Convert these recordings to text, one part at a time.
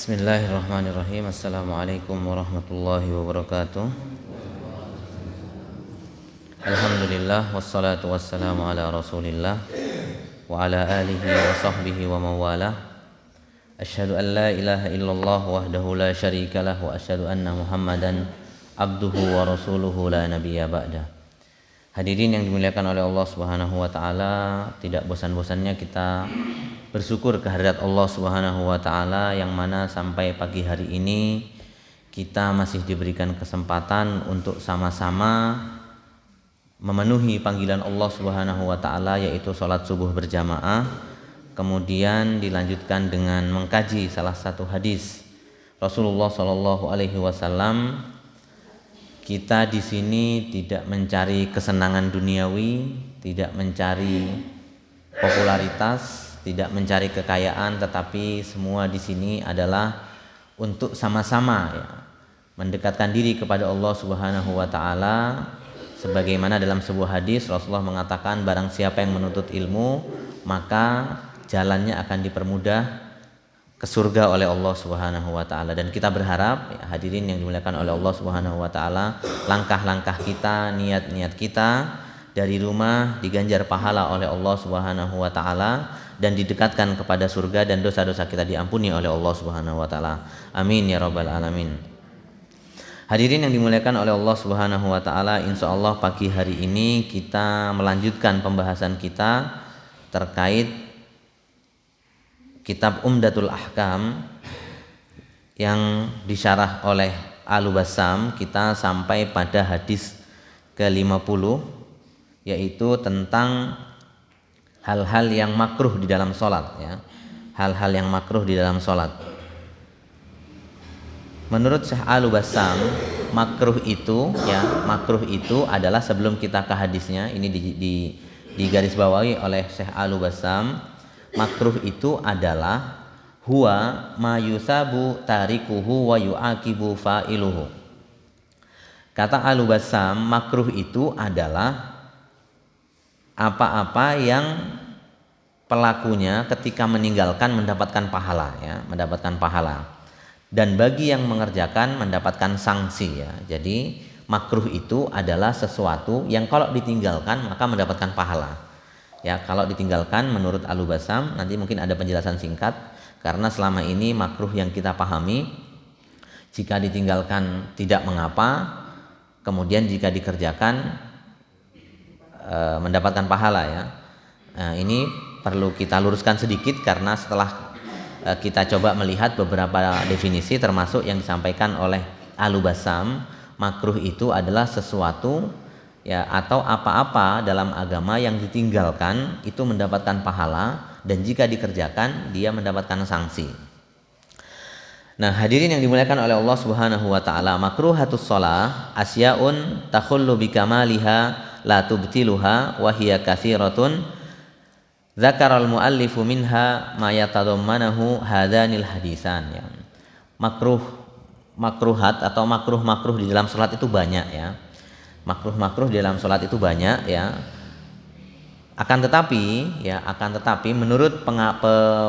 Bismillahirrahmanirrahim. Assalamualaikum warahmatullahi wabarakatuh. Alhamdulillah wassalatu wassalamu ala Rasulillah wa ala alihi wa sahbihi wa mawalah. Asyhadu an la ilaha illallah wahdahu la syarikalah wa asyhadu anna Muhammadan abduhu wa rasuluhu la nabiyya ba'da. Hadirin yang dimuliakan oleh Allah Subhanahu wa taala, tidak bosan-bosannya kita bersyukur kehadirat Allah Subhanahu wa taala yang mana sampai pagi hari ini kita masih diberikan kesempatan untuk sama-sama memenuhi panggilan Allah Subhanahu wa taala, yaitu salat subuh berjamaah, kemudian dilanjutkan dengan mengkaji salah satu hadis Rasulullah sallallahu alaihi wasallam. Kita di sini tidak mencari kesenangan duniawi, tidak mencari popularitas, tidak mencari kekayaan, tetapi semua di sini adalah untuk sama-sama mendekatkan diri kepada Allah Subhanahu wa taala. Sebagaimana dalam sebuah hadis Rasulullah mengatakan, barang siapa yang menuntut ilmu maka jalannya akan dipermudah ke surga oleh Allah Subhanahu wa taala. Dan kita berharap hadirin yang dimuliakan oleh Allah Subhanahu wa taala, langkah-langkah kita, niat-niat kita dari rumah diganjar pahala oleh Allah Subhanahu wa taala dan didekatkan kepada surga, dan dosa-dosa kita diampuni oleh Allah Subhanahu wa taala. Amin ya rabbal alamin. Hadirin yang dimuliakan oleh Allah Subhanahu wa taala, insyaallah pagi hari ini kita melanjutkan pembahasan kita terkait kitab Umdatul Ahkam yang disyarah oleh Al-Bassam. Kita sampai pada hadis ke-50, yaitu tentang hal-hal yang makruh di dalam sholat, hal-hal yang makruh di dalam sholat. Menurut Syekh Al-Bassam, makruh itu adalah, sebelum kita ke hadisnya, ini di garis bawahi oleh Syekh Al-Bassam, makruh itu adalah huwa ma yusabu tarikuhu wa yu'aqibu fa'iluhu. Kata Al-Bassam, makruh itu adalah apa-apa yang pelakunya ketika meninggalkan mendapatkan pahala, mendapatkan pahala, dan bagi yang mengerjakan mendapatkan sanksi, Jadi makruh itu adalah sesuatu yang kalau ditinggalkan maka mendapatkan pahala. Kalau ditinggalkan menurut Al-Bassam, nanti mungkin ada penjelasan singkat, karena selama ini makruh yang kita pahami, jika ditinggalkan tidak mengapa, kemudian jika dikerjakan mendapatkan pahala, Nah, ini perlu kita luruskan sedikit, karena setelah kita coba melihat beberapa definisi termasuk yang disampaikan oleh Al-Bassam, makruh itu adalah sesuatu atau apa-apa dalam agama yang ditinggalkan itu mendapatkan pahala, dan jika dikerjakan dia mendapatkan sanksi. Nah, hadirin yang dimuliakan oleh Allah Subhanahu wa taala, makruhatus shalah asyaun takhullu bikamaliha la tubtiluha wa hiya katsiratun. Dzakaral muallifu minha ma yatadammanahu hadanil hadisan. Makruhat atau makruh-makruh di dalam salat itu banyak, Makruh-makruh di dalam salat itu banyak, Akan tetapi menurut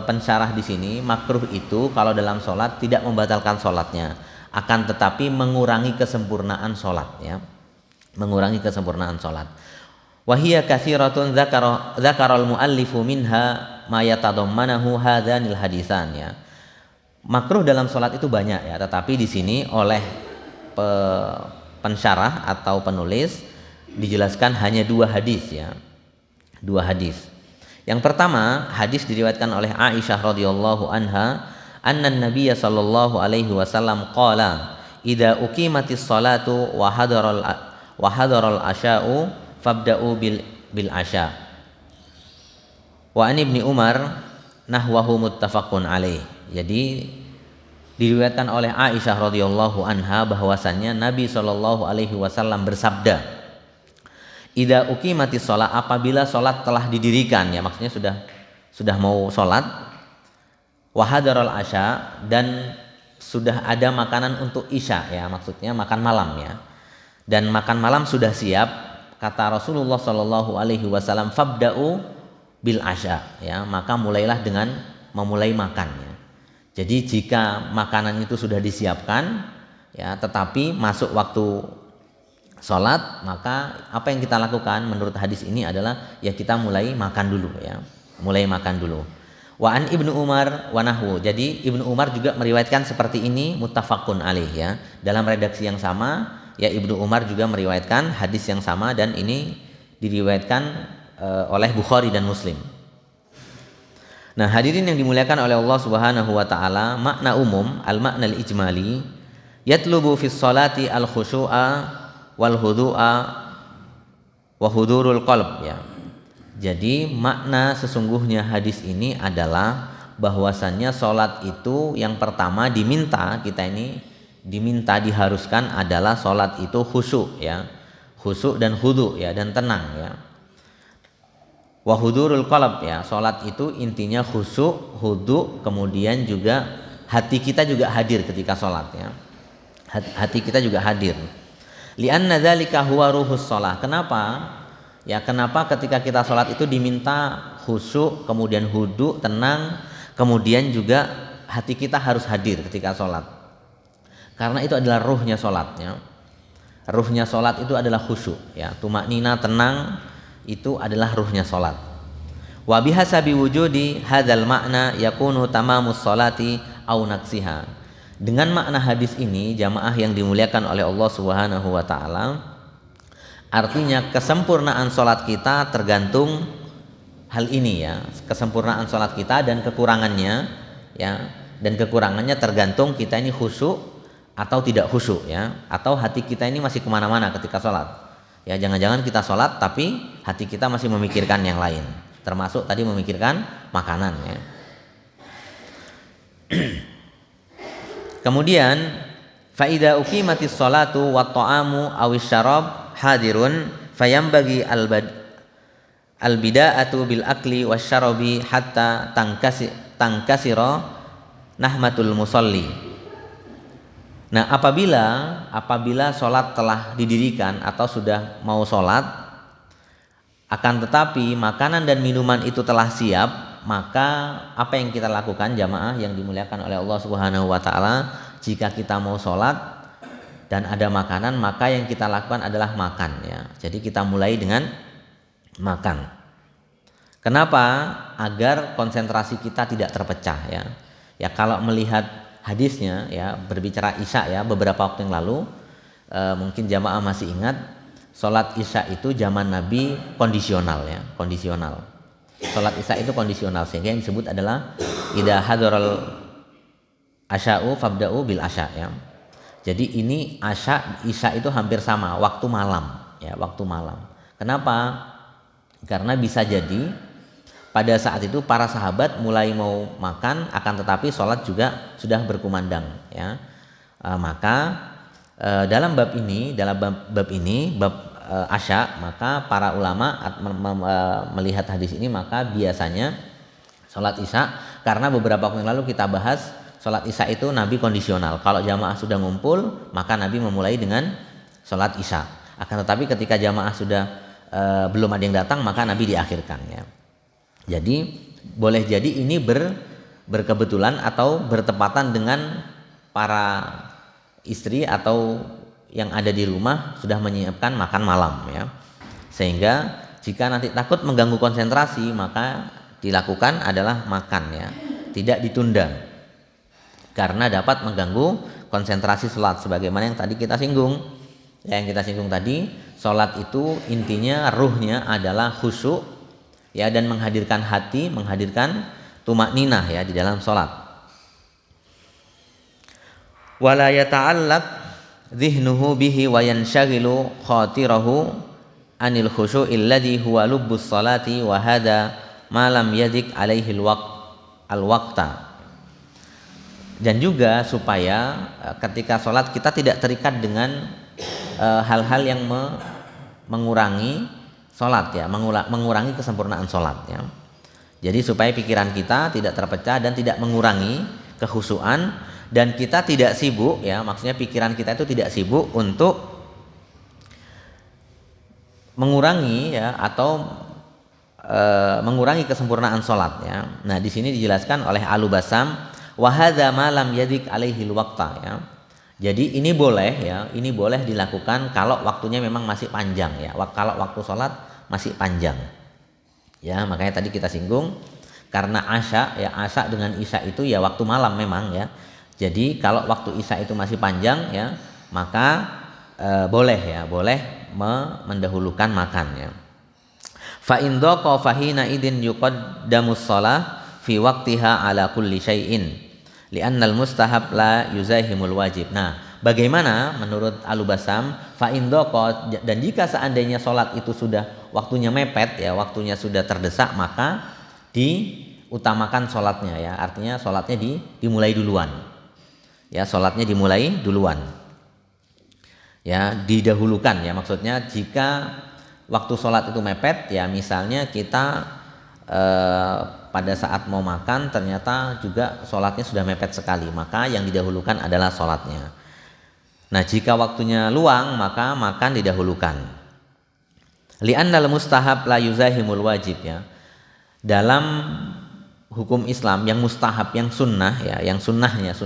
pensyarah di sini, makruh itu kalau dalam salat tidak membatalkan salatnya, akan tetapi mengurangi kesempurnaan salat, mengurangi kesempurnaan salat. Wa hiya katsiratun dzakaral muallifu minha ma yatadammanahu hadanil hadisan, Makruh dalam salat itu banyak, tetapi di sini oleh pensyarah atau penulis dijelaskan hanya dua hadis, Dua hadis. Yang pertama, hadis diriwayatkan oleh Aisyah radhiyallahu anha, annan nabiyya sallallahu alaihi wasallam qala idza uqimatis salatu wa hadaral asya'u fabda'u bil asya. Wa an Ibnu Umar nahwahu muttafaqun alaih. Jadi diriwayatkan oleh Aisyah radhiyallahu anha bahwasannya Nabi sallallahu alaihi wasallam bersabda, idza uqimatis shalah, apabila salat telah didirikan, maksudnya sudah mau salat, wa hadaral asya, dan sudah ada makanan untuk isya, maksudnya makan malam, dan makan malam sudah siap, kata Rasulullah sallallahu alaihi wasallam, fabda'u bil asya, maka mulailah dengan memulai makan, Jadi jika makanan itu sudah disiapkan ya, tetapi masuk waktu sholat, maka apa yang kita lakukan menurut hadis ini adalah ya kita mulai makan dulu ya, mulai makan dulu. Wa an Ibnu Umar wa nahwu. Jadi Ibnu Umar juga meriwayatkan seperti ini, muttafaqun alaih ya. Dalam redaksi yang sama ya, Ibnu Umar juga meriwayatkan hadis yang sama, dan ini diriwayatkan oleh Bukhari dan Muslim. Nah, hadirin yang dimuliakan oleh Allah Subhanahu wa taala, makna umum al-makna al-ijmali yatlubu fi sholati al-khushu'a wal hudu'a wa hudurul qalb ya. Jadi makna sesungguhnya hadis ini adalah bahwasannya sholat itu yang pertama diminta, kita ini diminta, diharuskan adalah sholat itu khusyuk ya, khusyuk dan hudu ya, dan tenang ya. Wa hudurul qalb ya, sholat itu intinya khusyuk, hudu, kemudian juga hati kita juga hadir ketika sholat ya, hati kita juga hadir. Li'anna dzalika huwa ruhus shalah. Kenapa? Ya, kenapa ketika kita sholat itu diminta khusyuk, kemudian hudu, tenang, kemudian juga hati kita harus hadir ketika sholat. Karena itu adalah ruhnya sholatnya. Ruhnya sholat itu adalah khusyuk ya, tumaknina, tenang, itu adalah ruhnya sholat. Wa bihasabi wujudi hadzal makna yakunu tamamus sholati au naqsiha. Dengan makna hadis ini, jamaah yang dimuliakan oleh Allah Subhanahu wa taala, artinya kesempurnaan sholat kita tergantung hal ini ya, kesempurnaan sholat kita dan kekurangannya ya, dan kekurangannya tergantung kita ini khusyuk atau tidak khusyuk ya, atau hati kita ini masih kemana-mana ketika sholat ya. Jangan-jangan kita sholat tapi hati kita masih memikirkan yang lain, termasuk tadi memikirkan makanan ya. Kemudian faida uqimatis sholatu wat ta'amu awis syarab hadirun fayambagi al-bida'atu bil akli wasyarabi hatta tangkasira nahmatul musalli. Nah, apabila sholat telah didirikan atau sudah mau sholat, akan tetapi makanan dan minuman itu telah siap, maka apa yang kita lakukan jamaah yang dimuliakan oleh Allah Subhanahu wa taala, jika kita mau sholat dan ada makanan, maka yang kita lakukan adalah makan ya. Jadi kita mulai dengan makan. Kenapa? Agar konsentrasi kita tidak terpecah ya. Ya, kalau melihat hadisnya ya, berbicara Isya ya, beberapa waktu yang lalu mungkin jamaah masih ingat, sholat Isya itu zaman Nabi kondisional ya, kondisional. Sholat Isya itu kondisional, sehingga yang disebut adalah idza hadaral asya'u fabda'u bil asya ya. Jadi ini Isya itu hampir sama, waktu malam ya, waktu malam. Kenapa? Karena bisa jadi pada saat itu para sahabat mulai mau makan, akan tetapi sholat juga sudah berkumandang ya. Maka dalam bab ini bab Asya, maka para ulama melihat hadis ini, maka biasanya sholat Isya, karena beberapa waktu yang lalu kita bahas sholat Isya itu Nabi kondisional. Kalau jamaah sudah ngumpul, maka Nabi memulai dengan sholat Isya. Akan tetapi ketika jamaah sudah belum ada yang datang, maka Nabi diakhirkan ya. Jadi boleh jadi ini berkebetulan atau bertepatan dengan para istri atau yang ada di rumah sudah menyiapkan makan malam ya. Sehingga jika nanti takut mengganggu konsentrasi, maka dilakukan adalah makan ya, tidak ditunda, karena dapat mengganggu konsentrasi sholat. Sebagaimana yang tadi kita singgung ya, yang kita singgung tadi, sholat itu intinya ruhnya adalah khusyuk ya, dan menghadirkan hati, menghadirkan tumakninah ya di dalam sholat. Wala yata'allaq dhihnuhu bihi wa yanshaghilu khatirahu anil khusyu'il ladzi huwa lubbus salati wa hadha ma lam yadik alaihi al-waqta. Dan juga supaya ketika sholat kita tidak terikat dengan hal-hal yang mengurangi sholat ya, mengurangi kesempurnaan sholat ya. Jadi supaya pikiran kita tidak terpecah dan tidak mengurangi kekhusyuan, dan kita tidak sibuk ya, maksudnya pikiran kita itu tidak sibuk untuk mengurangi ya, atau mengurangi kesempurnaan sholat ya. Nah, di sini dijelaskan oleh Al-Basam, Wa hadza ma lam yadik alaihi waqta ya. Jadi ini boleh ya, ini boleh dilakukan kalau waktunya memang masih panjang ya. Kalau waktu sholat masih panjang. Ya, makanya tadi kita singgung karena asya ya, asya dengan isya itu ya waktu malam memang ya. Jadi kalau waktu isya itu masih panjang ya, maka boleh ya, boleh mendahulukan makan ya. Fa in dhaqa fahina idin yuqaddamus shalah fi waqtiha ala kulli syai'in li'annal mustahab la yuzahimul wajib. Nah, bagaimana menurut Al-Bassam? Fa in dhaqa, dan jika seandainya sholat itu sudah waktunya mepet ya, waktunya sudah terdesak, maka diutamakan sholatnya ya. Artinya sholatnya dimulai duluan. Ya, sholatnya dimulai duluan. Ya, didahulukan ya, maksudnya jika waktu sholat itu mepet ya, misalnya kita pada saat mau makan ternyata juga sholatnya sudah mepet sekali, maka yang didahulukan adalah sholatnya. Nah, jika waktunya luang maka makan didahulukan. Li'annal mustahab la yuzahimul wajib ya. Dalam hukum Islam yang mustahab, yang sunnah ya, yang sunnahnya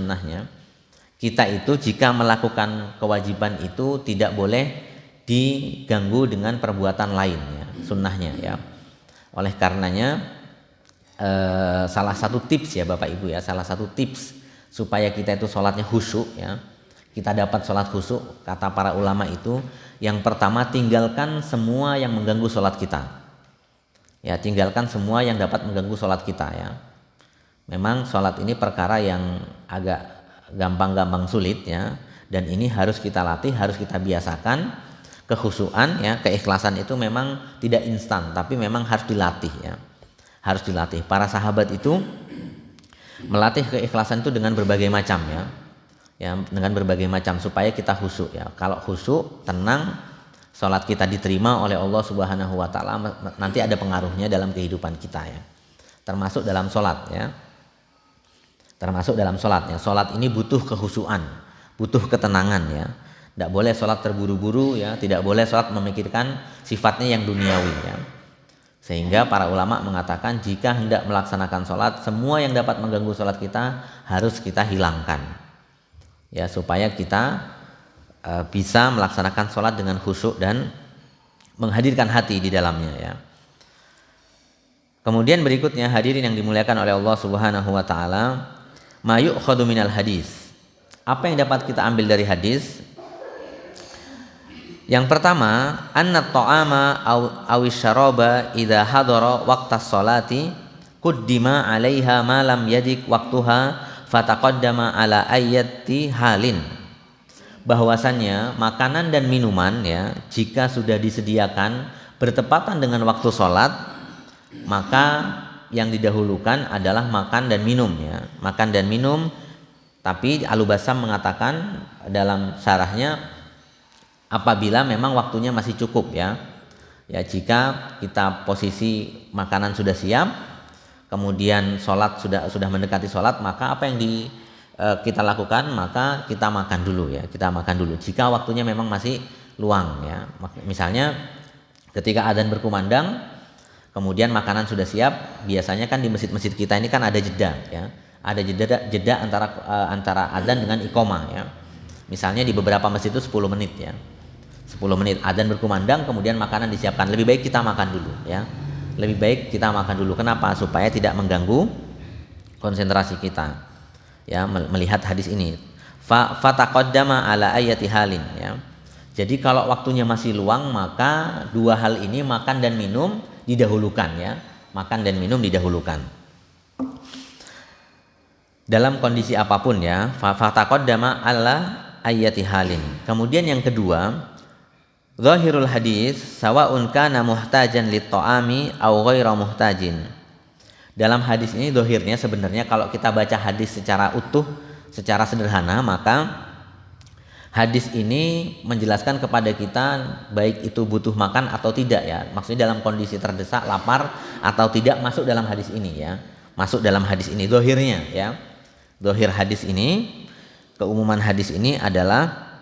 kita itu jika melakukan kewajiban itu tidak boleh diganggu dengan perbuatan lain ya, sunnahnya ya. Oleh karenanya salah satu tips ya Bapak Ibu ya, salah satu tips supaya kita itu sholatnya khusyuk ya, kita dapat sholat khusyuk, kata para ulama itu yang pertama tinggalkan semua yang mengganggu sholat kita ya, tinggalkan semua yang dapat mengganggu sholat kita ya. Memang sholat ini perkara yang agak gampang-gampang sulit ya, dan ini harus kita latih, harus kita biasakan. Kekhusyuan ya, keikhlasan itu memang tidak instan, tapi memang harus dilatih ya, harus dilatih. Para sahabat itu melatih keikhlasan itu dengan berbagai macam ya, dengan berbagai macam supaya kita khusyuk ya. Kalau khusyuk, tenang, sholat kita diterima oleh Allah Subhanahu Wa Taala, nanti ada pengaruhnya dalam kehidupan kita ya, termasuk dalam sholat ya, termasuk dalam sholatnya. Sholat ini butuh kekhusyuan, butuh ketenangan ya. Tidak boleh sholat terburu-buru ya, tidak boleh sholat memikirkan sifatnya yang duniawi ya. Sehingga para ulama mengatakan jika hendak melaksanakan sholat, semua yang dapat mengganggu sholat kita harus kita hilangkan ya, supaya kita bisa melaksanakan sholat dengan khusyuk dan menghadirkan hati di dalamnya ya. Kemudian berikutnya hadirin yang dimuliakan oleh Allah Subhanahu Wa Taala, ma yu'khadhu minal hadis. Apa yang dapat kita ambil dari hadis? Yang pertama, anna ta'ama aw syaraba idza hadara waqtas sholati quddima 'alaiha ma lam yadik waqtuha fataqaddama ala ayyati halin. Bahwasannya makanan dan minuman ya, jika sudah disediakan bertepatan dengan waktu sholat, maka yang didahulukan adalah makan dan minum ya, makan dan minum. Tapi Al-Bassam mengatakan dalam syarahnya, apabila memang waktunya masih cukup ya. Ya, jika kita posisi makanan sudah siap, kemudian sholat sudah mendekati sholat, maka apa yang kita lakukan? Maka kita makan dulu ya, kita makan dulu. Jika waktunya memang masih luang ya. Misalnya ketika adzan berkumandang, kemudian makanan sudah siap, biasanya kan di masjid-masjid kita ini kan ada jeda ya. Ada jeda antara adzan dengan iqomah ya. Misalnya di beberapa masjid itu 10 menit ya. 10 menit adzan berkumandang, kemudian makanan disiapkan. Lebih baik kita makan dulu ya. Lebih baik kita makan dulu. Kenapa? Supaya tidak mengganggu konsentrasi kita. Ya, melihat hadis ini. Fataqaddama ala ayati halin ya. Jadi kalau waktunya masih luang, maka dua hal ini, makan dan minum, didahulukan ya. Makan dan minum didahulukan. Dalam kondisi apapun ya. Fataqaddama ala ayati halin. Kemudian yang kedua, zahirul hadis sawa'un kana muhtajan lit-ta'ami aw ghaira muhtajin. Dalam hadis ini zahirnya sebenarnya kalau kita baca hadis secara utuh, secara sederhana, maka hadis ini menjelaskan kepada kita baik itu butuh makan atau tidak ya. Maksudnya dalam kondisi terdesak, lapar atau tidak, masuk dalam hadis ini ya. Masuk dalam hadis ini zahirnya ya. Zahir hadis ini, keumuman hadis ini adalah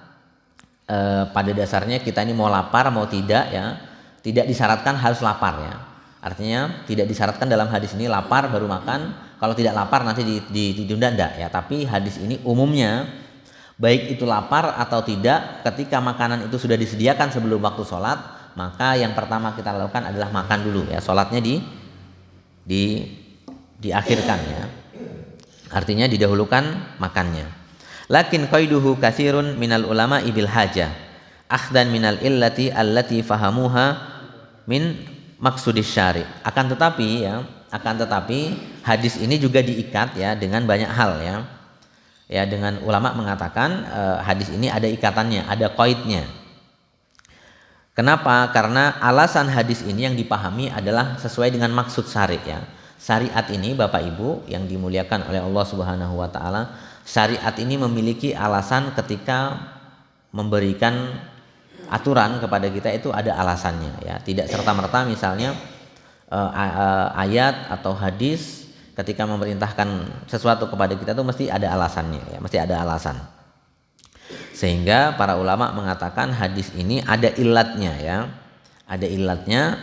pada dasarnya kita ini mau lapar mau tidak ya, tidak disyaratkan harus lapar ya. Artinya tidak disyaratkan dalam hadis ini lapar baru makan, kalau tidak lapar nanti ditunda enggak ya, tapi hadis ini umumnya baik itu lapar atau tidak, ketika makanan itu sudah disediakan sebelum waktu sholat, maka yang pertama kita lakukan adalah makan dulu ya, sholatnya diakhirkan ya, artinya didahulukan makannya. Lakin qaiduhu katsirun minal ulama ibil hajah akhdan minal illati allati fahamuha min maksudis syari. Akan tetapi hadis ini juga diikat ya dengan banyak hal ya. Ya, dengan ulama mengatakan hadis ini ada ikatannya, ada qaidnya. Kenapa? Karena alasan hadis ini yang dipahami adalah sesuai dengan maksud syari ya. Syariat ini Bapak Ibu yang dimuliakan oleh Allah Subhanahu wa taala, syariat ini memiliki alasan ketika memberikan aturan kepada kita itu ada alasannya ya. Tidak serta-merta misalnya ayat atau hadis ketika memerintahkan sesuatu kepada kita itu mesti ada alasannya ya, mesti ada alasan. Sehingga para ulama mengatakan hadis ini ada ilatnya ya. Ada ilatnya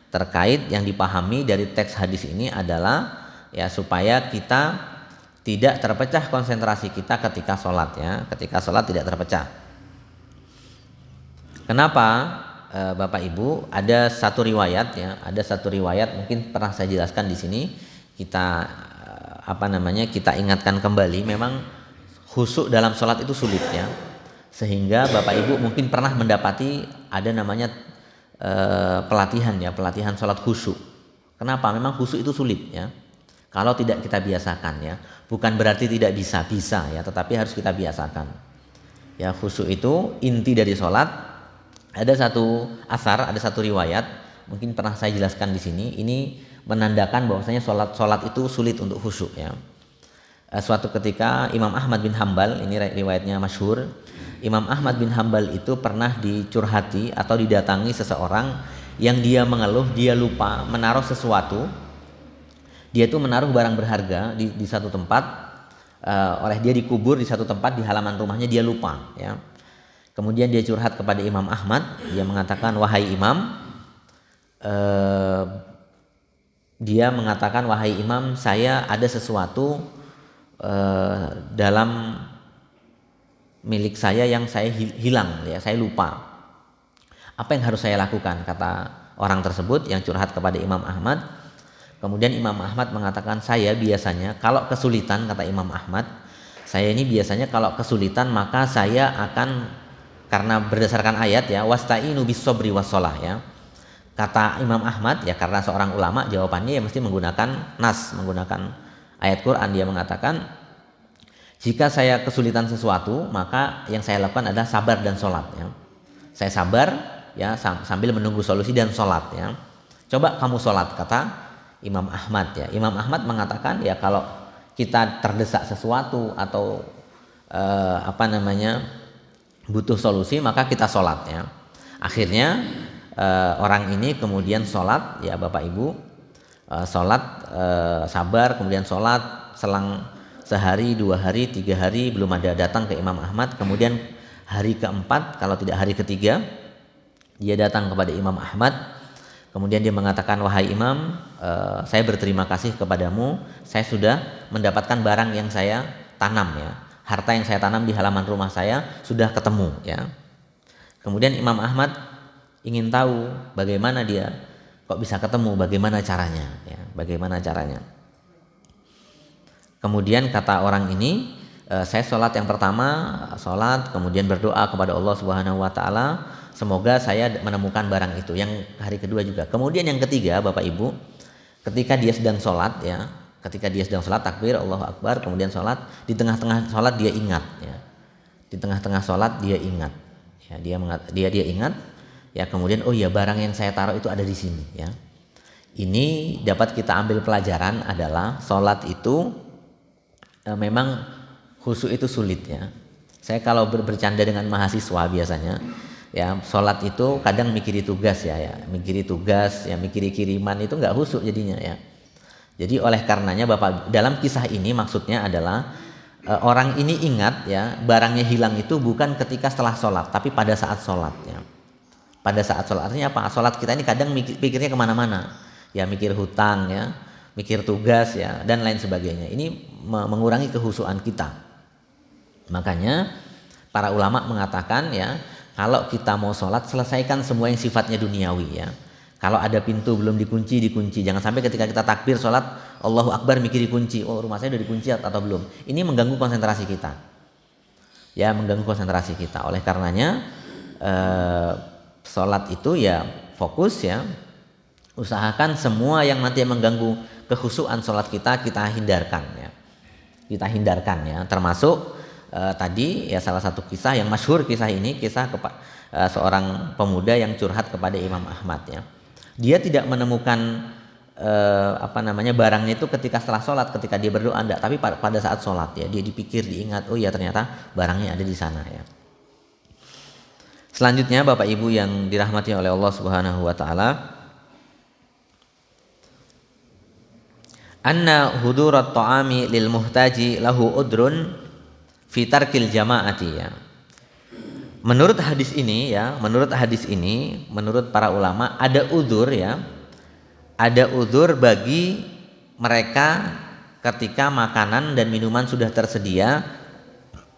terkait yang dipahami dari teks hadis ini adalah ya supaya kita tidak terpecah konsentrasi kita ketika sholat ya. Ketika sholat tidak terpecah. Kenapa Bapak Ibu? Ada satu riwayat ya, ada satu riwayat mungkin pernah saya jelaskan di sini. Kita kita ingatkan kembali, memang khusyuk dalam sholat itu sulit ya, sehingga Bapak Ibu mungkin pernah mendapati ada namanya pelatihan sholat khusyuk. Kenapa? Memang khusyuk itu sulit ya, kalau tidak kita biasakan ya. Bukan berarti tidak bisa ya, tetapi harus kita biasakan ya. Khusyuk itu inti dari sholat. Ada satu asar, ada satu riwayat mungkin pernah saya jelaskan di sini. Ini menandakan bahwasanya sholat itu sulit untuk khusyuk ya. Suatu ketika Imam Ahmad bin Hambal, ini riwayatnya masyhur, Imam Ahmad bin Hambal itu pernah dicurhati atau didatangi seseorang yang dia mengeluh dia lupa menaruh sesuatu. Dia itu menaruh barang berharga di satu tempat, oleh dia dikubur di satu tempat di halaman rumahnya, dia lupa ya. Kemudian dia curhat kepada Imam Ahmad, dia mengatakan, wahai Imam, wahai Imam, saya ada sesuatu dalam milik saya yang saya hilang ya, saya lupa. Apa yang harus saya lakukan? Kata orang tersebut yang curhat kepada Imam Ahmad. Kemudian Imam Ahmad mengatakan, saya biasanya kalau kesulitan, kata Imam Ahmad, saya ini biasanya kalau kesulitan maka saya akan, karena berdasarkan ayat ya, wasta'inu bis-sabri was-shalah ya. Kata Imam Ahmad ya, karena seorang ulama jawabannya ya mesti menggunakan nas, menggunakan ayat Quran. Dia mengatakan, jika saya kesulitan sesuatu maka yang saya lakukan adalah sabar dan sholat ya. Saya sabar ya sambil menunggu solusi dan sholat ya. Coba kamu sholat, kata Imam Ahmad ya. Imam Ahmad mengatakan ya, kalau kita terdesak sesuatu atau butuh solusi maka kita sholat ya. Akhirnya orang ini kemudian sholat ya Bapak Ibu, sabar, kemudian sholat, selang sehari, 2 hari, 3 hari belum ada datang ke Imam Ahmad. Kemudian hari keempat, kalau tidak hari ketiga, dia datang kepada Imam Ahmad. Kemudian dia mengatakan, wahai Imam, saya berterima kasih kepadamu, saya sudah mendapatkan barang yang saya tanam ya. Harta yang saya tanam di halaman rumah saya sudah ketemu ya. Kemudian Imam Ahmad ingin tahu bagaimana dia kok bisa ketemu, bagaimana caranya ya, bagaimana caranya. Kemudian kata orang ini, saya sholat yang pertama, kemudian berdoa kepada Allah Subhanahu wa taala, semoga saya menemukan barang itu. Yang hari kedua juga. Kemudian yang ketiga Bapak Ibu, ketika dia sedang sholat ya, takbir Allahu Akbar, kemudian sholat, di tengah-tengah sholat dia ingat ya. Di tengah-tengah sholat dia ingat ya, dia ingat ya. Kemudian oh ya, barang yang saya taruh itu ada di sini ya. Ini dapat kita ambil pelajaran adalah sholat itu memang khusyuk itu sulit ya. Saya kalau bercanda dengan mahasiswa biasanya ya, sholat itu kadang mikiri tugas ya, mikiri kiriman, itu nggak khusyuk jadinya ya. Jadi oleh karenanya Bapak, dalam kisah ini maksudnya adalah orang ini ingat ya, barangnya hilang itu bukan ketika setelah sholat, tapi pada saat sholat ya. Pada saat sholat, artinya apa? Sholat kita ini kadang pikirnya kemana-mana ya, mikir hutang ya, mikir tugas ya dan lain sebagainya. Ini mengurangi kehusuan kita. Makanya para ulama mengatakan ya, kalau kita mau sholat selesaikan semua yang sifatnya duniawi ya. Kalau ada pintu belum dikunci, dikunci. Jangan sampai ketika kita takbir sholat Allahu Akbar mikir dikunci. Oh, rumah saya udah dikunci atau belum. Ini mengganggu konsentrasi kita. Ya, mengganggu konsentrasi kita. Oleh karenanya sholat itu ya fokus ya. Usahakan semua yang nanti mengganggu kekhusyuan sholat kita hindarkan ya. Kita hindarkan ya. Termasuk tadi ya salah satu kisah yang masyhur, kisah ini kisah seorang pemuda yang curhat kepada Imam Ahmad ya. Dia tidak menemukan barangnya itu ketika setelah sholat, ketika dia berdoa enggak, tapi pada saat sholat ya dia dipikir, diingat, oh ya ternyata barangnya ada di sana ya. Selanjutnya Bapak Ibu yang dirahmati oleh Allah Subhanahu wa taala, anna hudurat ta'ami lil muhtaji lahu udrun fi tarkil jama'ati ya. Menurut hadis ini, menurut para ulama ada udzur ya. Ada udzur bagi mereka ketika makanan dan minuman sudah tersedia.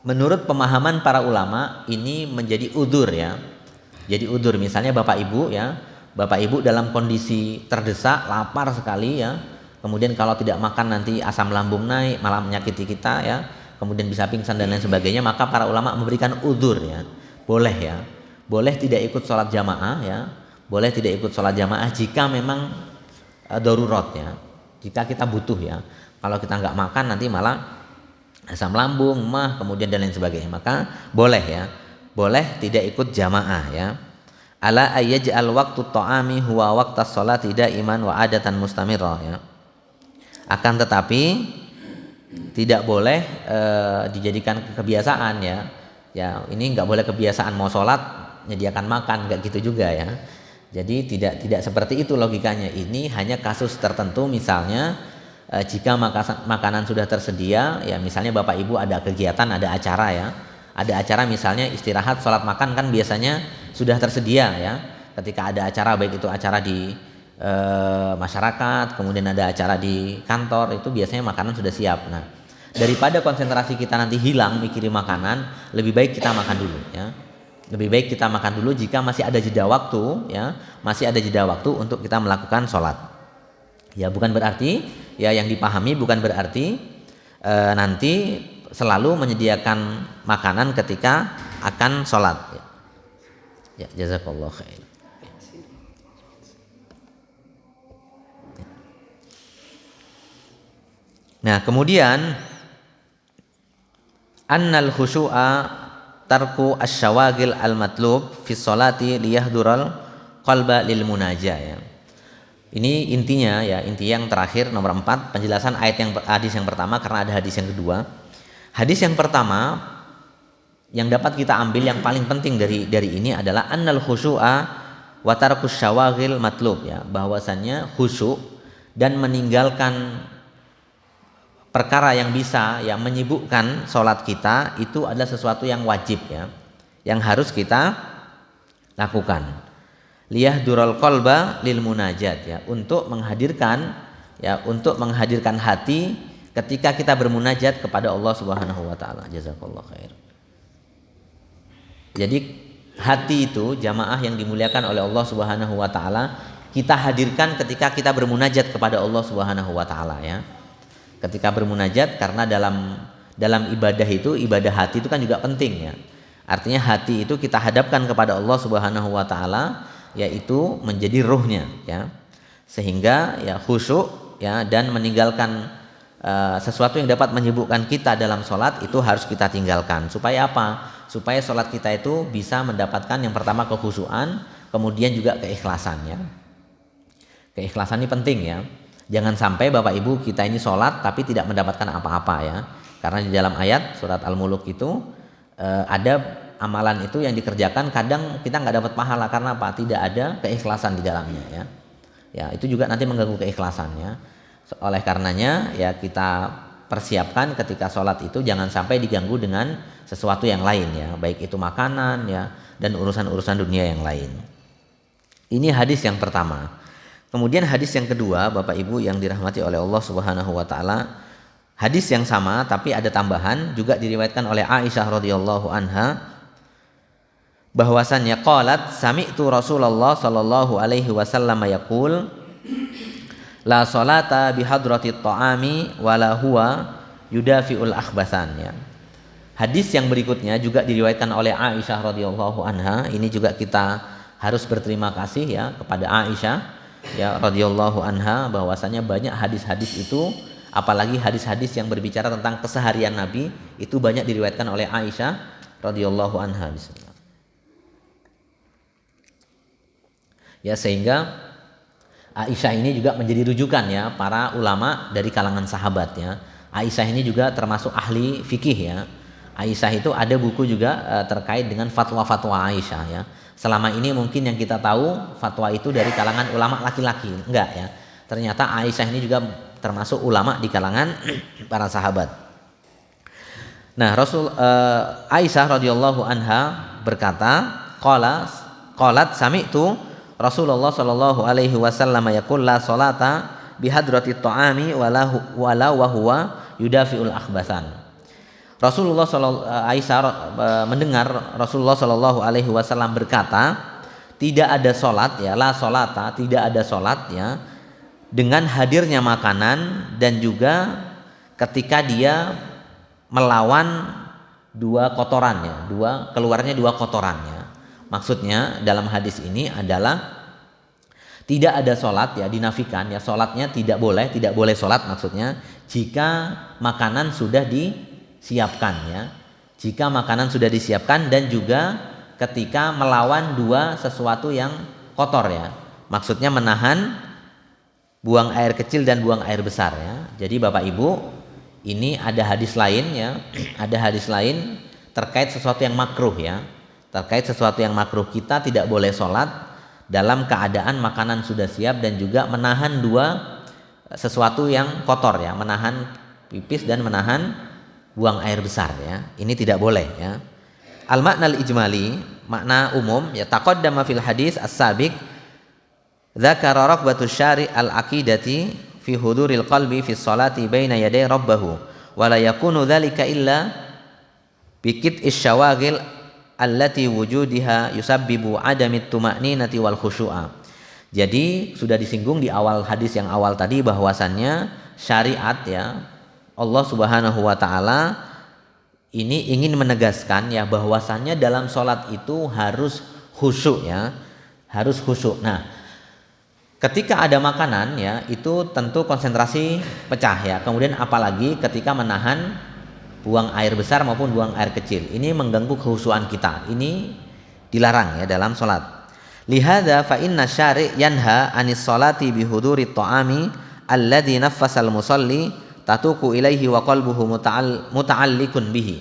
Menurut pemahaman para ulama ini menjadi udzur ya. Jadi udzur, misalnya Bapak Ibu dalam kondisi terdesak, lapar sekali ya. Kemudian kalau tidak makan nanti asam lambung naik, malah menyakiti kita ya. Kemudian bisa pingsan dan lain sebagainya, maka para ulama memberikan udzur ya. Boleh ya, boleh tidak ikut sholat jamaah ya, boleh tidak ikut sholat jamaah jika memang darurat ya, jika kita butuh ya. Kalau kita nggak makan nanti malah asam lambung, mah, kemudian dan lain sebagainya, maka boleh ya, boleh tidak ikut jamaah ya. Ala ayyaj'al waqtu ta'ami huwa waqtas sholati daiman wa adatan mustamirah ya. Akan tetapi tidak boleh dijadikan kebiasaan ya. Ya ini nggak boleh kebiasaan mau sholat menyediakan makan, nggak gitu juga ya. Jadi tidak seperti itu logikanya. Ini hanya kasus tertentu, misalnya jika makanan sudah tersedia ya, misalnya Bapak Ibu ada kegiatan, ada acara ya, ada acara misalnya istirahat sholat makan kan biasanya sudah tersedia ya. Ketika ada acara, baik itu acara di masyarakat, kemudian ada acara di kantor, itu biasanya makanan sudah siap. Nah, daripada konsentrasi kita nanti hilang mikirin makanan, lebih baik kita makan dulu ya. Lebih baik kita makan dulu jika masih ada jeda waktu ya, masih ada jeda waktu untuk kita melakukan sholat. Ya bukan berarti ya, yang dipahami bukan berarti nanti selalu menyediakan makanan ketika akan sholat. Ya, jazakallahu khair. Nah kemudian annal khusyu'a tarku asyawagil al-matlub fi sholati liyahdural qalba lil munajah ya. Ini intinya ya, inti yang terakhir nomor 4, penjelasan hadis yang pertama karena ada hadis yang kedua. Hadis yang pertama yang dapat kita ambil yang paling penting dari ini adalah annal khusyu'a wa tarku syawagil matlub ya, bahwasannya khusyuk dan meninggalkan perkara yang bisa yang menyibukkan sholat kita itu adalah sesuatu yang wajib ya, yang harus kita lakukan. Liyahdurul qalba lil munajat ya, untuk menghadirkan hati ketika kita bermunajat kepada Allah Subhanahu wa taala. Jazakallahu khair. Jadi hati itu jamaah yang dimuliakan oleh Allah Subhanahu wa taala kita hadirkan ketika kita bermunajat kepada Allah Subhanahu wa taala ya. Ketika bermunajat, karena dalam ibadah itu, ibadah hati itu kan juga penting ya. Artinya hati itu kita hadapkan kepada Allah Subhanahu wa taala, yaitu menjadi ruhnya ya. Sehingga ya khusyuk ya, dan meninggalkan sesuatu yang dapat menyibukkan kita dalam sholat itu harus kita tinggalkan. Supaya apa? Supaya sholat kita itu bisa mendapatkan yang pertama kekhusyuan, kemudian juga keikhlasan ya. Keikhlasan ini penting ya. Jangan sampai Bapak Ibu kita ini sholat tapi tidak mendapatkan apa-apa ya. Karena di dalam ayat surat Al-Muluk itu ada amalan itu yang dikerjakan kadang kita nggak dapat pahala karena apa? Tidak ada keikhlasan di dalamnya ya. Ya itu juga nanti mengganggu keikhlasannya. Oleh karenanya ya kita persiapkan ketika sholat itu jangan sampai diganggu dengan sesuatu yang lain ya. Baik itu makanan ya dan urusan-urusan dunia yang lain. Ini hadis yang pertama. Kemudian hadis yang kedua, Bapak Ibu yang dirahmati oleh Allah Subhanahu wa taala, hadis yang sama tapi ada tambahan, juga diriwayatkan oleh Aisyah radhiyallahu anha bahwasannya qalat sami'tu Rasulullah sallallahu alaihi wasallam yaqul la salata bihadratit ta'ami wala huwa yudafiul akhbasan, ya. Hadis yang berikutnya juga diriwayatkan oleh Aisyah radhiyallahu anha. Ini juga kita harus berterima kasih ya kepada Aisyah ya radhiyallahu anha, bahwasanya banyak hadis-hadis itu, apalagi hadis-hadis yang berbicara tentang keseharian Nabi, itu banyak diriwayatkan oleh Aisyah radhiyallahu anha. Bismillah. Ya, sehingga Aisyah ini juga menjadi rujukan ya para ulama dari kalangan sahabat ya. Aisyah ini juga termasuk ahli fikih ya. Aisyah itu ada buku juga terkait dengan fatwa-fatwa Aisyah ya. Selama ini mungkin yang kita tahu fatwa itu dari kalangan ulama laki-laki, enggak ya. Ternyata Aisyah ini juga termasuk ulama di kalangan para sahabat. Nah, Aisyah radhiyallahu anha berkata, qalat sami'tu Rasulullah sallallahu alaihi wasallam yaqul la salata bihadratit ta'ami wala wa huwa yudafiul akhbasan. Aisyah mendengar Rasulullah Shallallahu Alaihi Wasallam berkata, tidak ada solat ya, la solata, tidak ada solat ya, dengan hadirnya makanan dan juga ketika dia melawan keluarnya dua kotorannya. Maksudnya dalam hadis ini adalah tidak ada solat ya, dinafikan ya, solatnya tidak boleh solat maksudnya jika makanan sudah disiapkan ya, jika makanan sudah disiapkan dan juga ketika melawan sesuatu yang kotor ya, maksudnya menahan buang air kecil dan buang air besar ya. Jadi Bapak Ibu, ini ada hadis lain ya, ada hadis lain terkait sesuatu yang makruh ya, terkait sesuatu yang makruh, kita tidak boleh sholat dalam keadaan makanan sudah siap dan juga menahan sesuatu yang kotor ya, menahan pipis dan menahan buang air besar ya, ini tidak boleh ya. Al makna al ijmali, makna umum ya, taqaddama fil hadis as-sabiq dzakara raqbatus syari' al aqidati fi huduril qalbi fi sholati baina yaday rabbahu wa la yakunu dzalika illa bikit isyawagil allati wujudiha yusabbibu adamit tuma'ninati wal khusyu'a. Jadi sudah disinggung di awal hadis yang awal tadi bahwasannya syariat ya, Allah Subhanahu wa taala ini ingin menegaskan ya bahwasannya dalam sholat itu harus khusyuk ya, harus khusyuk. Nah, ketika ada makanan ya, itu tentu konsentrasi pecah ya. Kemudian apalagi ketika menahan buang air besar maupun buang air kecil, ini mengganggu kekhusyuan kita. Ini dilarang ya dalam sholat. Lihadza fa inna syari' yanha anis sholati bihudurit ta'ami alladzi naffasal musalli tatuku ilaihi wa qalbuhu muta'alliqun bihi.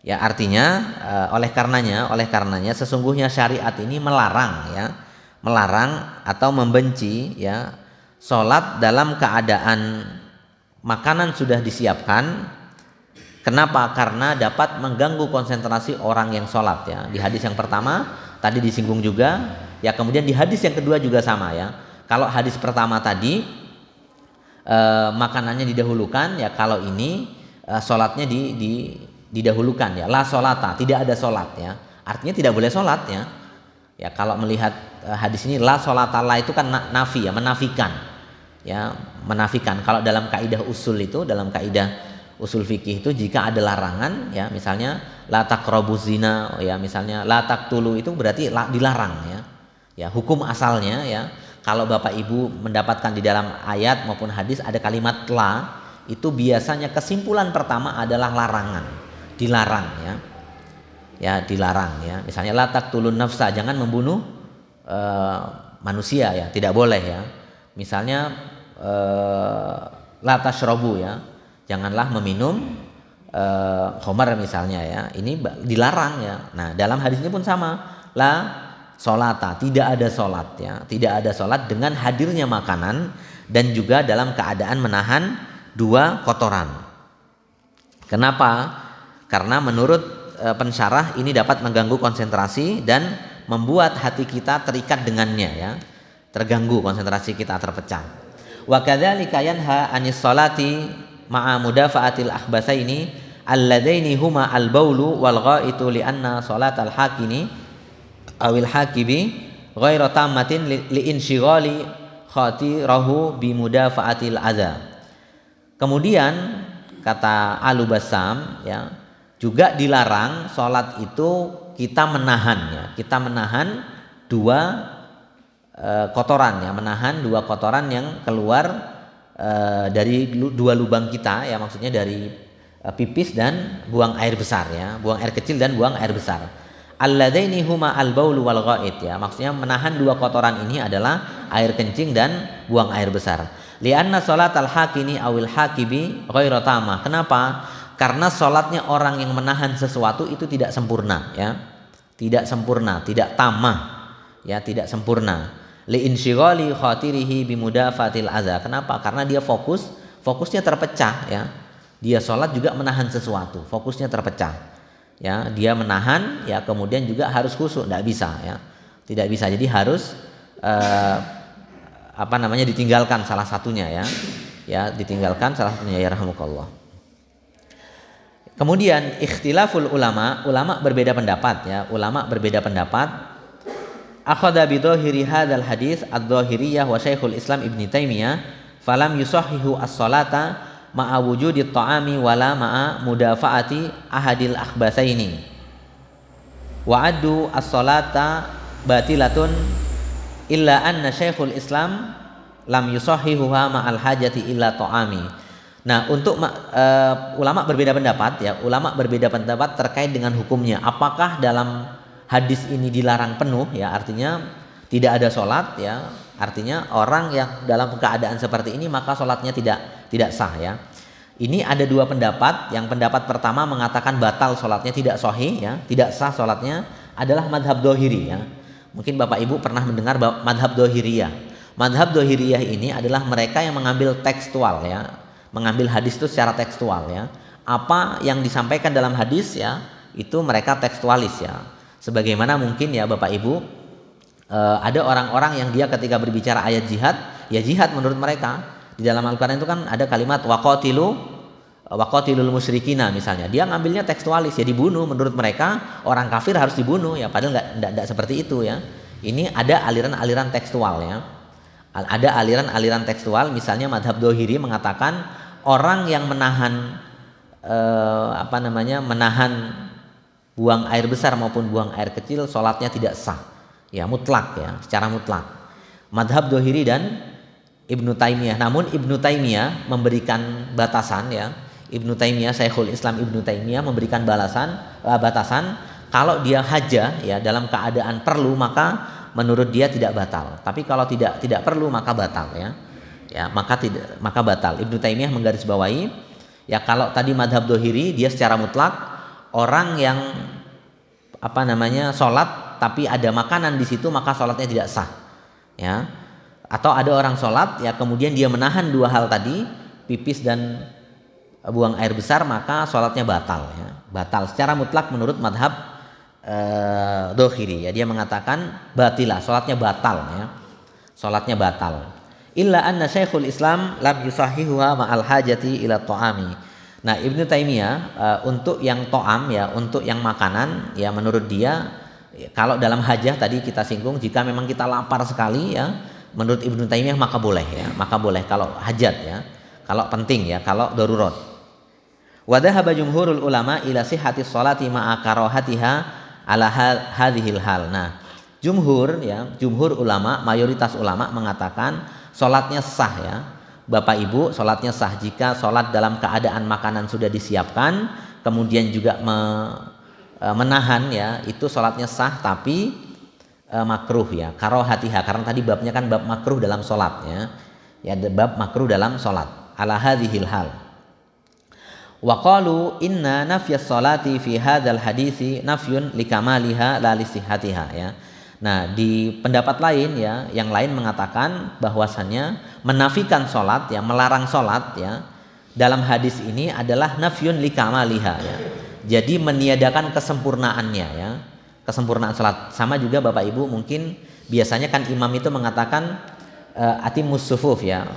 Ya, artinya oleh karenanya sesungguhnya syariat ini melarang atau membenci ya salat dalam keadaan makanan sudah disiapkan. Kenapa? Karena dapat mengganggu konsentrasi orang yang salat ya. Di hadis yang pertama tadi disinggung juga ya, kemudian di hadis yang kedua juga sama ya. Kalau hadis pertama tadi makanannya didahulukan ya, kalau ini sholatnya didahulukan ya, la sholata, tidak ada sholat ya, artinya tidak boleh sholat ya. Ya, kalau melihat hadis ini la sholata, la itu kan nafi ya, menafikan ya, menafikan. Kalau dalam kaidah usul itu, dalam kaidah usul fikih itu, jika ada larangan ya, misalnya la taqrabuz zina ya, misalnya la taqtulu, itu berarti dilarang ya. Ya, hukum asalnya ya, kalau Bapak Ibu mendapatkan di dalam ayat maupun hadis ada kalimat la, itu biasanya kesimpulan pertama adalah larangan, dilarang ya. Ya, dilarang ya. Misalnya la taqtulun nafsa, jangan membunuh manusia ya, tidak boleh ya. Misalnya la tashrabu ya, janganlah meminum khamar misalnya ya. Ini dilarang ya. Nah, dalam hadis ini pun sama, la sholata, tidak ada sholat ya, tidak ada sholat dengan hadirnya makanan dan juga dalam keadaan menahan dua kotoran. Kenapa? Karena menurut pensyarah ini dapat mengganggu konsentrasi dan membuat hati kita terikat dengannya ya. terganggu, konsentrasi kita terpecah. Wa kadzalika yanha anis sholati ma'a mudafa'atil akhbasaini alladaini huma al-baulu wal ghaitu li anna sholatal hakini awil hakibi ghairu tammatin li insyighali khatirahu bi mudafa'atil adza. Kemudian kata Al-Bassam ya, juga dilarang sholat itu kita menahan ya, kita menahan dua kotoran ya, menahan dua kotoran yang keluar dari dua lubang kita ya, maksudnya dari pipis dan buang air besar ya, buang air kecil dan buang air besar. Alladaini huma al-baulu wal ghait ya, maksudnya menahan dua kotoran ini adalah air kencing dan buang air besar. Lianna sholatal hakini awil hakibi ghairu tamah. Kenapa? Karena sholatnya orang yang menahan sesuatu itu tidak sempurna ya, tidak sempurna, tidak tamah ya, tidak sempurna. Li insyighali khatirihi bimudafatil adza. Kenapa? Karena dia fokusnya terpecah ya. Dia sholat juga menahan sesuatu, fokusnya terpecah ya. Dia menahan ya, kemudian juga harus khusyuk, tidak bisa ya, tidak bisa. Jadi harus ditinggalkan salah satunya ya, ditinggalkan salah satunya ya rahmukallah. Kemudian ikhtilaful ulama berbeda pendapat ya, ulama berbeda pendapat. Akhadha bi dhahiri hadzal hadis ad-dhahiriyah wa Syekhul Islam Ibnu Taimiyah falam yusahhihu as-salata ma'a wujudi ta'ami wala ma'a mudafa'ati ahadil akhbasaini wa addu as-salata batilatun illa anna Syekhul Islam lam yusahhihuha ma'al hajati illa ta'ami. Nah, untuk ulama berbeda pendapat ya, ulama berbeda pendapat terkait dengan hukumnya. Apakah dalam hadis ini dilarang penuh ya, artinya tidak ada sholat ya, artinya orang yang dalam keadaan seperti ini maka sholatnya tidak sah ya. Ini ada dua pendapat. Yang pendapat pertama mengatakan batal sholatnya, tidak sahih ya, tidak sah sholatnya, adalah madhab dhahiri ya. Mungkin Bapak Ibu pernah mendengar madhab dhahiriyah. Madhab dhahiriyah ini adalah mereka yang mengambil tekstual ya, mengambil hadis itu secara tekstual ya. Apa yang disampaikan dalam hadis ya, itu mereka tekstualis ya. Sebagaimana mungkin ya Bapak Ibu, ada orang-orang yang dia ketika berbicara ayat jihad, ya jihad menurut mereka. Di dalam Al-Quran itu kan ada kalimat waqatilul musyrikina misalnya. Dia ngambilnya tekstualis ya, dibunuh menurut mereka orang kafir harus dibunuh ya, padahal enggak seperti itu ya. Ini ada aliran-aliran tekstual ya. Ada aliran-aliran tekstual, misalnya madhab dhahiri mengatakan orang yang menahan menahan buang air besar maupun buang air kecil sholatnya tidak sah ya, mutlak ya, secara mutlak. Madhab dhahiri dan Ibnu Taimiyah. Namun Ibnu Taimiyah memberikan batasan ya, Ibnu Taimiyah, Syekhul Islam Ibnu Taimiyah memberikan batasan kalau dia haja ya, dalam keadaan perlu maka menurut dia tidak batal. Tapi kalau tidak perlu maka batal ya. Ya, maka batal. Ibnu Taimiyah menggarisbawahi ya, kalau tadi madhab dhahiri dia secara mutlak orang yang sholat tapi ada makanan di situ maka sholatnya tidak sah ya. Atau ada orang sholat ya, kemudian dia menahan dua hal tadi, pipis dan buang air besar, maka sholatnya batal ya. Batal secara mutlak menurut madhab dhahiri ya. Dia mengatakan batilah, sholatnya batal ya, sholatnya batal. Illa anna Syekhul Islam lam yusahhihuha ma'al hajati ila ta'ami. Nah, Ibnu Taimiyah untuk yang to'am ya, untuk yang makanan ya, menurut dia kalau dalam hajah tadi kita singgung, jika memang kita lapar sekali ya, menurut Ibnu Taimiyah maka boleh ya, maka boleh kalau hajat ya, kalau penting ya, kalau darurat. Wa dhahaba jumhurul ulama ila sihhatis sholati ma'a karahatiha ala hadhil hal. Nah, jumhur ulama, mayoritas ulama mengatakan sholatnya sah ya. Bapak Ibu, sholatnya sah jika sholat dalam keadaan makanan sudah disiapkan, kemudian juga menahan ya, itu sholatnya sah, tapi makruh ya, karohatiha, karena tadi babnya kan bab makruh dalam sholat ya, bab makruh dalam sholat ala hadhil hal. Wa qalu inna nafyas sholati fi hadzal hadisi nafyun likamaliha la lisihhatiha ya. Nah, di pendapat lain ya, yang lain mengatakan bahwasannya menafikan sholat ya, melarang sholat ya, dalam hadis ini adalah nafyun likamaliha ya. Jadi meniadakan kesempurnaannya ya, kesempurnaan sholat. Sama juga Bapak Ibu mungkin biasanya kan imam itu mengatakan atimus sufuf ya,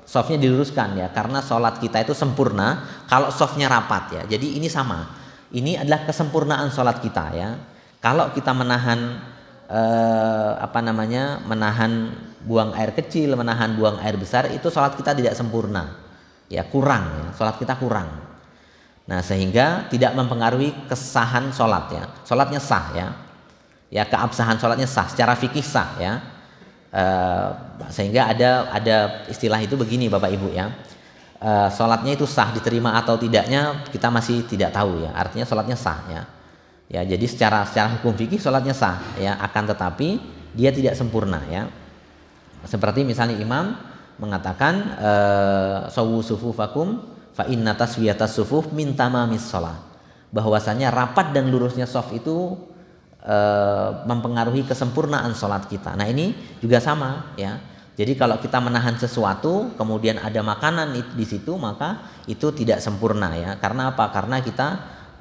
softnya diluruskan ya, karena sholat kita itu sempurna kalau softnya rapat ya. Jadi ini sama, ini adalah kesempurnaan sholat kita ya. Kalau kita menahan menahan buang air kecil, menahan buang air besar, itu sholat kita tidak sempurna ya, kurang ya, sholat kita kurang. Nah sehingga tidak mempengaruhi kesahan sholat ya, sholatnya sah ya, ya keabsahan sholatnya sah, secara fikih sah ya. Sehingga ada istilah itu begini Bapak Ibu ya, sholatnya itu sah, diterima atau tidaknya kita masih tidak tahu ya, artinya sholatnya sah ya. Ya jadi secara hukum fikih sholatnya sah ya, akan tetapi dia tidak sempurna ya. Seperti misalnya imam mengatakan sawu sufufakum fa inna taswiyatas sufuf min tamamis shalah, bahwasanya rapat dan lurusnya shaf itu mempengaruhi kesempurnaan sholat kita. Nah ini juga sama ya. Jadi kalau kita menahan sesuatu kemudian ada makanan di situ, maka itu tidak sempurna ya. Karena apa? Karena kita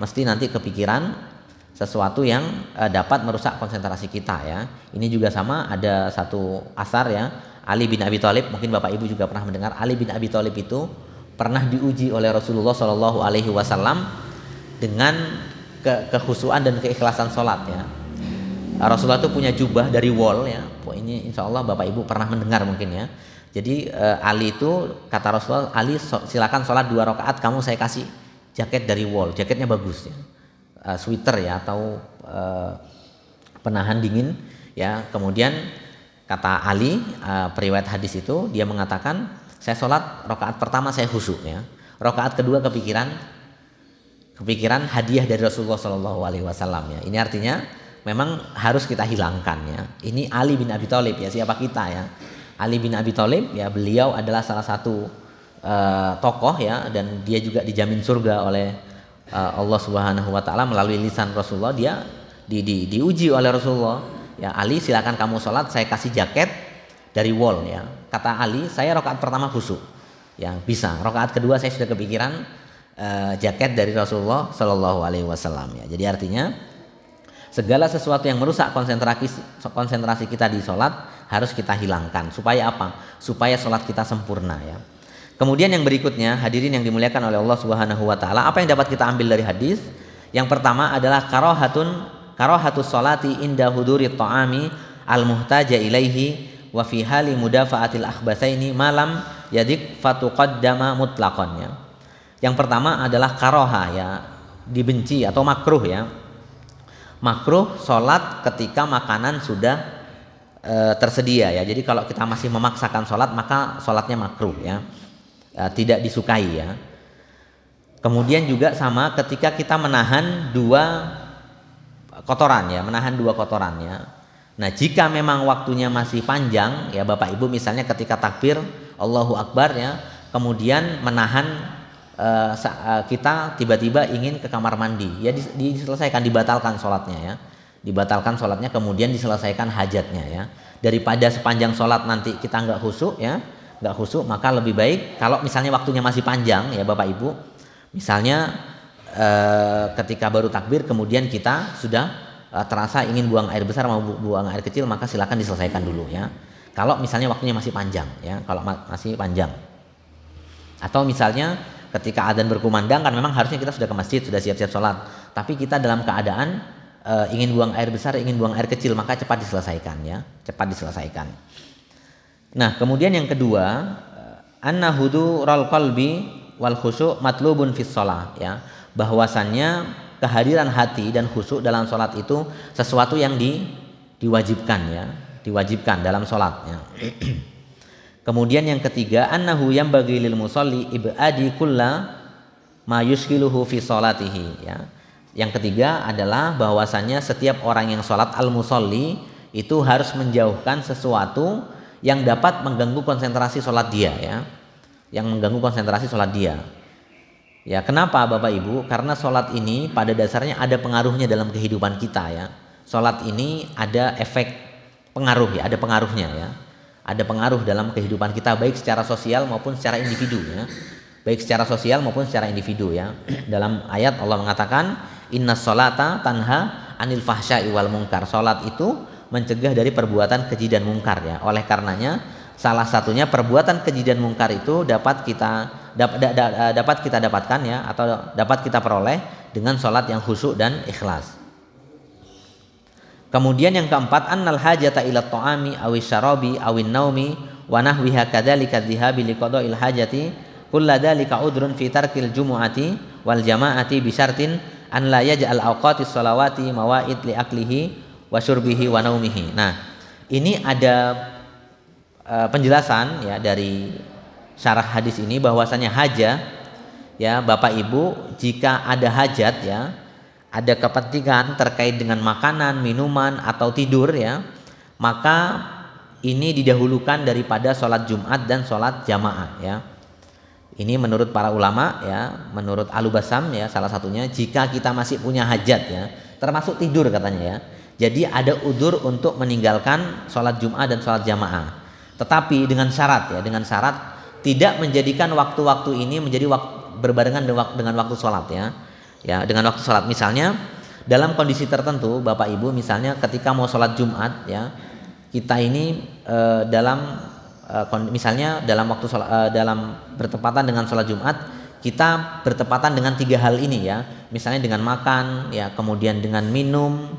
mesti nanti kepikiran sesuatu yang dapat merusak konsentrasi kita ya. Ini juga sama, ada satu asar ya, Ali bin Abi Thalib, mungkin Bapak Ibu juga pernah mendengar. Ali bin Abi Thalib itu pernah diuji oleh Rasulullah Shallallahu Alaihi Wasallam dengan kekhusyuan dan keikhlasan sholat ya. Rasulullah itu punya jubah dari wol ya. Ini insya Allah Bapak Ibu pernah mendengar mungkin ya. Jadi Ali itu kata Rasulullah, Ali silakan sholat 2 rakaat, kamu saya kasih jaket dari wol, jaketnya bagus ya, sweater ya, atau penahan dingin ya. Kemudian kata Ali, periwayat hadis itu, dia mengatakan saya sholat rakaat pertama saya khusyuk ya, rakaat kedua kepikiran hadiah dari Rasulullah Shallallahu Alaihi Wasallam ya. Ini artinya memang harus kita hilangkan ya. Ini Ali bin Abi Thalib ya, siapa kita ya? Ali bin Abi Thalib ya, beliau adalah salah satu tokoh ya, dan dia juga dijamin surga oleh Allah Subhanahu Wa Taala melalui lisan Rasulullah. Dia diuji oleh Rasulullah ya, Ali silakan kamu sholat, saya kasih jaket dari wol ya. Kata Ali, saya rakaat pertama khusyuk ya, bisa. Rakaat kedua saya sudah kepikiran jaket dari Rasulullah Shallallahu Alaihi Wasallam ya. Jadi artinya segala sesuatu yang merusak konsentrasi kita di sholat harus kita hilangkan. Supaya apa? Supaya sholat kita sempurna ya. Kemudian yang berikutnya, hadirin yang dimuliakan oleh Allah Subhanahu Wa Taala, apa yang dapat kita ambil dari hadis? Yang pertama adalah karohatus sholati inda huduri ta'ami al muhtaja ilaihi wa fi hali mudafa'atil akhbatsaini malam yadik fatuqaddama mutlaqan ya. Yang pertama adalah karoha ya, dibenci atau makruh ya. Makruh sholat ketika makanan sudah tersedia ya. Jadi kalau kita masih memaksakan sholat, maka sholatnya makruh ya, tidak disukai ya. Kemudian juga sama ketika kita menahan 2 kotoran ya, Nah jika memang waktunya masih panjang ya Bapak Ibu, misalnya ketika takbir Allahu Akbar ya, kemudian menahan, kita tiba-tiba ingin ke kamar mandi ya, diselesaikan, dibatalkan sholatnya, kemudian diselesaikan hajatnya ya. Daripada sepanjang sholat nanti kita nggak khusyuk, maka lebih baik kalau misalnya waktunya masih panjang ya Bapak Ibu, misalnya ketika baru takbir kemudian kita sudah terasa ingin buang air besar mau buang air kecil, maka silakan diselesaikan dulu ya. Kalau misalnya waktunya masih panjang ya, atau misalnya ketika adzan berkumandang kan memang harusnya kita sudah ke masjid, sudah siap-siap sholat, tapi kita dalam keadaan ingin buang air besar, ingin buang air kecil, maka cepat diselesaikan ya, Nah kemudian yang kedua, anna hudurul qalbi wal khusyuk matlubun fis shalah ya, bahwasannya kehadiran hati dan khusyuk dalam sholat itu sesuatu yang diwajibkan dalam sholat ya. Kemudian yang ketiga, annahu yambaghi lil musalli ibadi kulla ma yushkiluhu fi sholatihi ya. Yang ketiga adalah bahwasannya setiap orang yang sholat al-musalli itu harus menjauhkan sesuatu yang dapat mengganggu konsentrasi sholat dia ya. Ya, kenapa Bapak Ibu? Karena sholat ini pada dasarnya ada pengaruhnya dalam kehidupan kita ya. Sholat ini ada efek pengaruh ya, ada pengaruhnya ya. Ada pengaruh dalam kehidupan kita baik secara sosial maupun secara individu ya. Dalam ayat Allah mengatakan innas sholata tanha anil fahsya'i wal munkar. Sholat itu mencegah dari perbuatan keji dan mungkar ya. Oleh karenanya salah satunya perbuatan keji dan mungkar itu dapat kita dapatkan ya, atau dapat kita peroleh dengan sholat yang khusyuk dan ikhlas. Kemudian yang keempat, annal hajata ila ta'ami awis syarabi awin naumi wa nahwiha kadzalika dzihabi liqada'il hajati kullu dzalika udrun fi tarkil jumu'ati wal jama'ati bi syartin an la yaj'al awqatis shalawati mawa'id li aklihi wa syurbihi wa naumihi. Nah, ini ada penjelasan ya dari syarah hadis ini bahwasanya haja ya Bapak Ibu, jika ada hajat ya, ada kepentingan terkait dengan makanan, minuman atau tidur ya, maka ini didahulukan daripada sholat Jumat dan sholat jamaah ya. Ini menurut para ulama ya, menurut Al-Basam ya salah satunya, jika kita masih punya hajat ya, termasuk tidur katanya ya. Jadi ada udzur untuk meninggalkan sholat Jumat dan sholat jamaah. Tetapi dengan syarat ya, dengan syarat tidak menjadikan waktu-waktu ini menjadi berbarengan dengan waktu sholat ya. Ya, dengan waktu sholat, misalnya dalam kondisi tertentu Bapak Ibu, misalnya ketika mau sholat Jumat ya, kita ini misalnya dalam waktu sholat, dalam bertepatan dengan sholat Jumat, kita bertepatan dengan 3 hal ini ya, misalnya dengan makan ya, kemudian dengan minum,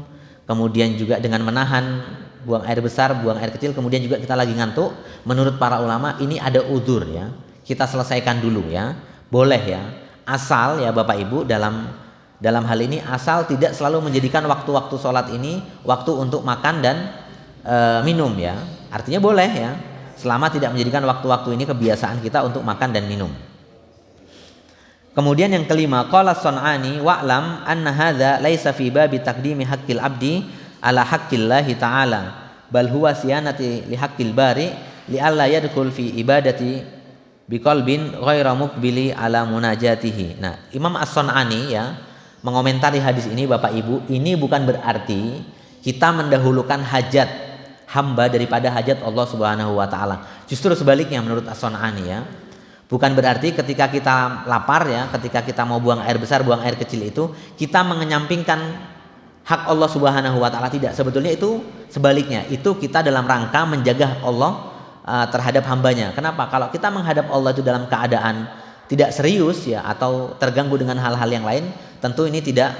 kemudian juga dengan menahan buang air besar, buang air kecil, kemudian juga kita lagi ngantuk. Menurut para ulama ini ada udzur ya, kita selesaikan dulu ya, boleh ya. Asal ya Bapak Ibu, dalam hal ini asal tidak selalu menjadikan waktu-waktu sholat ini waktu untuk makan dan minum ya. Artinya boleh ya, selama tidak menjadikan waktu-waktu ini kebiasaan kita untuk makan dan minum. Kemudian yang kelima, qala Sun'ani wa'lam anna hadza laisa fi babi taqdimi haqqil abdi ala haqqillahi ta'ala bal huwa siyanati li haqqil bari li alla yadkhul fi ibadati biqalbin ghaira muqbili ala munajatihi. Nah, Imam As-Sun'ani ya mengomentari hadis ini Bapak Ibu, ini bukan berarti kita mendahulukan hajat hamba daripada hajat Allah Subhanahu wa taala. Justru sebaliknya menurut As-Sun'ani ya. Bukan berarti ketika kita lapar ya, ketika kita mau buang air besar, buang air kecil itu kita mengenyampingkan hak Allah Subhanahu wa taala, tidak. Sebetulnya itu sebaliknya. Itu kita dalam rangka menjaga Allah terhadap hambanya. Kenapa? Kalau kita menghadap Allah itu dalam keadaan tidak serius ya, atau terganggu dengan hal-hal yang lain, tentu ini tidak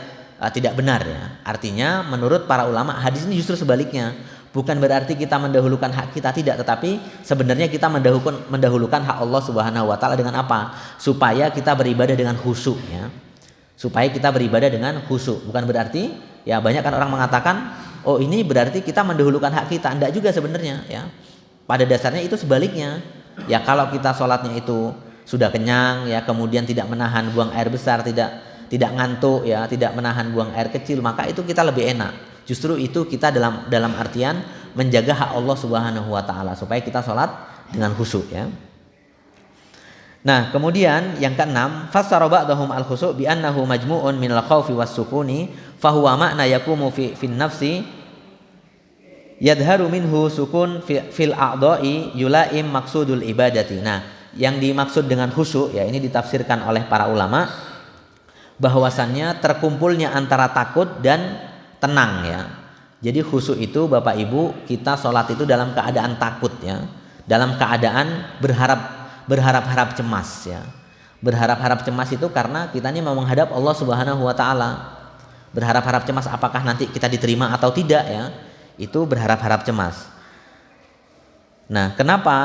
benar ya. Artinya menurut para ulama hadis ini justru sebaliknya. Bukan berarti kita mendahulukan hak kita, tidak, tetapi sebenarnya kita mendahulukan hak Allah Subhanahu wa taala dengan apa? Supaya kita beribadah dengan khusyuk ya. Supaya kita beribadah dengan khusyuk. Bukan berarti ya, banyak kan orang mengatakan, "Oh, ini berarti kita mendahulukan hak kita." Enggak juga sebenarnya ya. Pada dasarnya itu sebaliknya. Ya, kalau kita sholatnya itu sudah kenyang ya, kemudian tidak menahan buang air besar, tidak ngantuk ya, tidak menahan buang air kecil, maka itu kita lebih enak. Justru itu kita dalam artian menjaga hak Allah Subhanahu wa taala supaya kita sholat dengan khusyuk ya. Nah, kemudian yang keenam, fassara ba'dahum al-khusyuk bi annahu majmu'un min al-khaufi was-sukuni fa huwa ma'na yaqumu fi nafsi yadharu minhu sukun fil a'dha'i yulaim maksudul ibadati. Nah, yang dimaksud dengan khusyuk ya, ini ditafsirkan oleh para ulama bahwasannya terkumpulnya antara takut dan tenang ya. Jadi khusyuk itu Bapak Ibu, kita sholat itu dalam keadaan takut ya, dalam keadaan berharap cemas ya. Berharap cemas itu karena kita ini mau menghadap Allah Subhanahu wa taala. Berharap cemas apakah nanti kita diterima atau tidak ya. Itu berharap cemas. Nah, kenapa?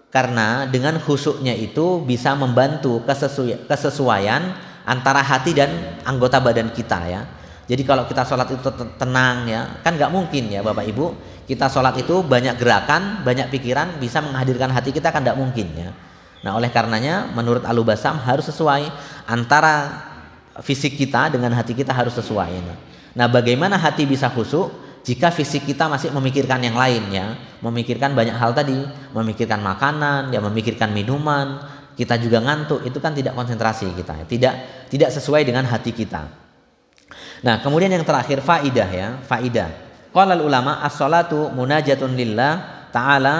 Karena dengan khusyuknya itu bisa membantu kesesuaian antara hati dan anggota badan kita ya. Jadi kalau kita sholat itu tenang ya, kan nggak mungkin ya Bapak Ibu, kita sholat itu banyak gerakan, banyak pikiran, bisa menghadirkan hati kita, kan nggak mungkin ya. Nah, oleh karenanya menurut Al-Basam harus sesuai, antara fisik kita dengan hati kita harus sesuai. Nah, bagaimana hati bisa khusyuk jika fisik kita masih memikirkan yang lain ya, memikirkan banyak hal tadi, memikirkan makanan, ya memikirkan minuman, kita juga ngantuk, itu kan tidak konsentrasi kita, tidak sesuai dengan hati kita. Nah, kemudian yang terakhir faidah ya, faidah. Qala ulama as-salatu munajatun lillah ta'ala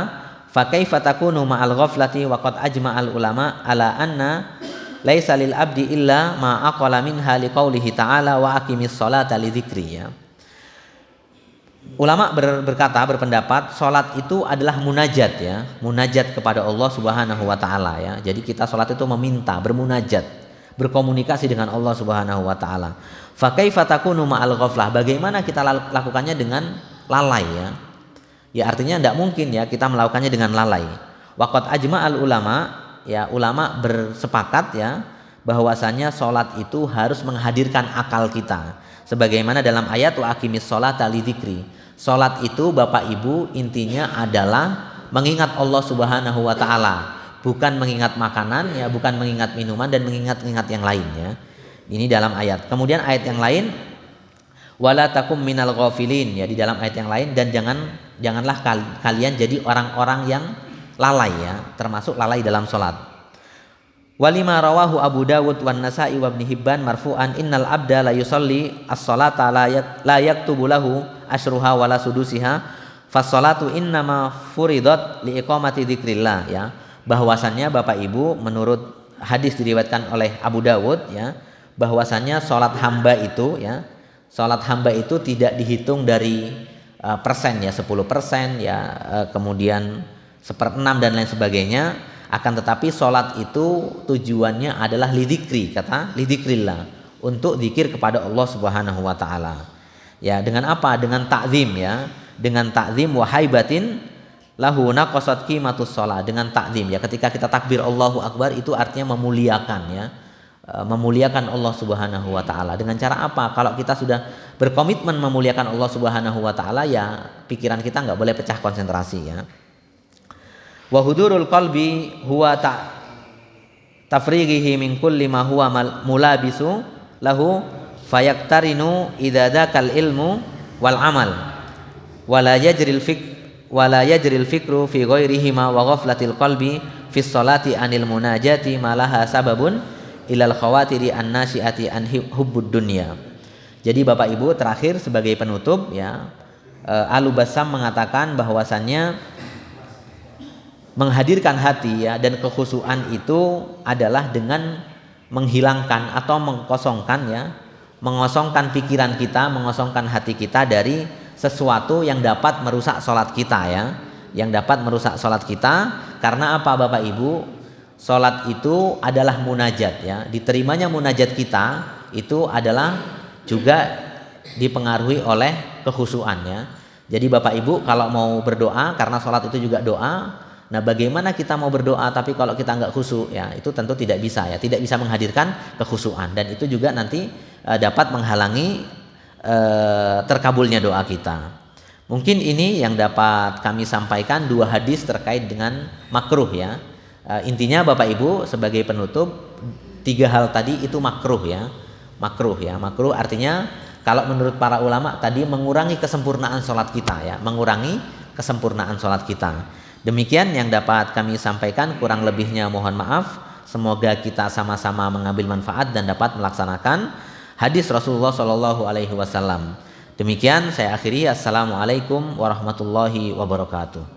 fa kaifa takunu ma'al ghaflati wa qad ajma'al ulama ala anna laisa lil abdi illa ma aqala minha liqaulihi ta'ala wa aqimis salata li dzikri ya. ulama berpendapat sholat itu adalah munajat ya, munajat kepada Allah Subhanahu wa taala ya. Jadi kita sholat itu meminta, bermunajat, berkomunikasi dengan Allah Subhanahu wa taala. Fa kaifa takunu ma'al ghaflah? Bagaimana kita lakukannya dengan lalai ya? Ya artinya tidak mungkin ya kita melakukannya dengan lalai. Waqad ajma'al ulama ya, ulama bersepakat ya bahwasanya sholat itu harus menghadirkan akal kita. Sebagaimana dalam ayat wa aqimis sholata lidzikri. Sholat itu Bapak Ibu intinya adalah mengingat Allah Subhanahu wa taala, bukan mengingat makanan ya, bukan mengingat minuman dan mengingat-ingat yang lain ya. Ini dalam ayat. Kemudian ayat yang lain wala takum minal ghafilin ya, di dalam ayat yang lain, dan janganlah kalian jadi orang-orang yang lalai ya, termasuk lalai dalam sholat. Walima rawahu Abu Dawud wan Nasa'i wa Ibnu Hibban marfu'an innal abda la yusalli as-salata la yaktubu lahu asyruha wala sudusiha fas-salatu innama furidat li iqamati dzikrillah ya. Bahwasannya Bapak Ibu menurut hadis diriwayatkan oleh Abu Dawud ya, bahwasannya salat hamba itu ya, salat hamba itu tidak dihitung dari persen ya, 10% ya, kemudian 1/6 dan lain sebagainya. Akan tetapi sholat itu tujuannya adalah lidzikri, kata lidzikrillah, untuk zikir kepada Allah Subhanahu wa taala. Ya, dengan apa? Dengan ta'zim ya. Dengan ta'zim wa haibatin lahu naqasat qimatus shalah. Dengan ta'zim ya, ketika kita takbir Allahu akbar itu artinya memuliakan ya. Memuliakan Allah Subhanahu wa taala. Dengan cara apa? Kalau kita sudah berkomitmen memuliakan Allah Subhanahu wa taala ya, pikiran kita enggak boleh pecah konsentrasi ya. Wa hudurul qalbi huwa tafrighihi min kulli ma huwa mulabisu lahu fayaqtarinu idza dzakal ilmu wal amal wala yajril fikru fi ghairihima wa ghaflatil qalbi fi sholati anil munajati malaha sababun ilal khawatiri an-nasi'ati an hubbud dunya. Jadi Bapak Ibu terakhir sebagai penutup ya, Al-Bassam mengatakan bahwasannya menghadirkan hati ya dan kekhusyuan itu adalah dengan menghilangkan atau mengkosongkan ya, mengosongkan pikiran kita, mengosongkan hati kita dari sesuatu yang dapat merusak sholat kita ya, yang dapat merusak sholat kita. Karena apa Bapak Ibu? Sholat itu adalah munajat ya, diterimanya munajat kita itu adalah juga dipengaruhi oleh kekhusyuan ya. Jadi Bapak Ibu kalau mau berdoa, karena sholat itu juga doa. Nah, bagaimana kita mau berdoa tapi kalau kita enggak khusyuk ya, itu tentu tidak bisa ya, tidak bisa menghadirkan kekhusyuan, dan itu juga nanti dapat menghalangi terkabulnya doa kita. Mungkin ini yang dapat kami sampaikan, 2 hadis terkait dengan makruh ya. Intinya Bapak Ibu sebagai penutup, 3 hal tadi itu makruh ya. Makruh ya. Makruh artinya kalau menurut para ulama tadi mengurangi kesempurnaan sholat kita ya, mengurangi kesempurnaan sholat kita. Demikian yang dapat kami sampaikan, kurang lebihnya mohon maaf. Semoga kita sama-sama mengambil manfaat dan dapat melaksanakan hadis Rasulullah Shallallahu Alaihi Wasallam. Demikian saya akhiri. Assalamualaikum warahmatullahi wabarakatuh.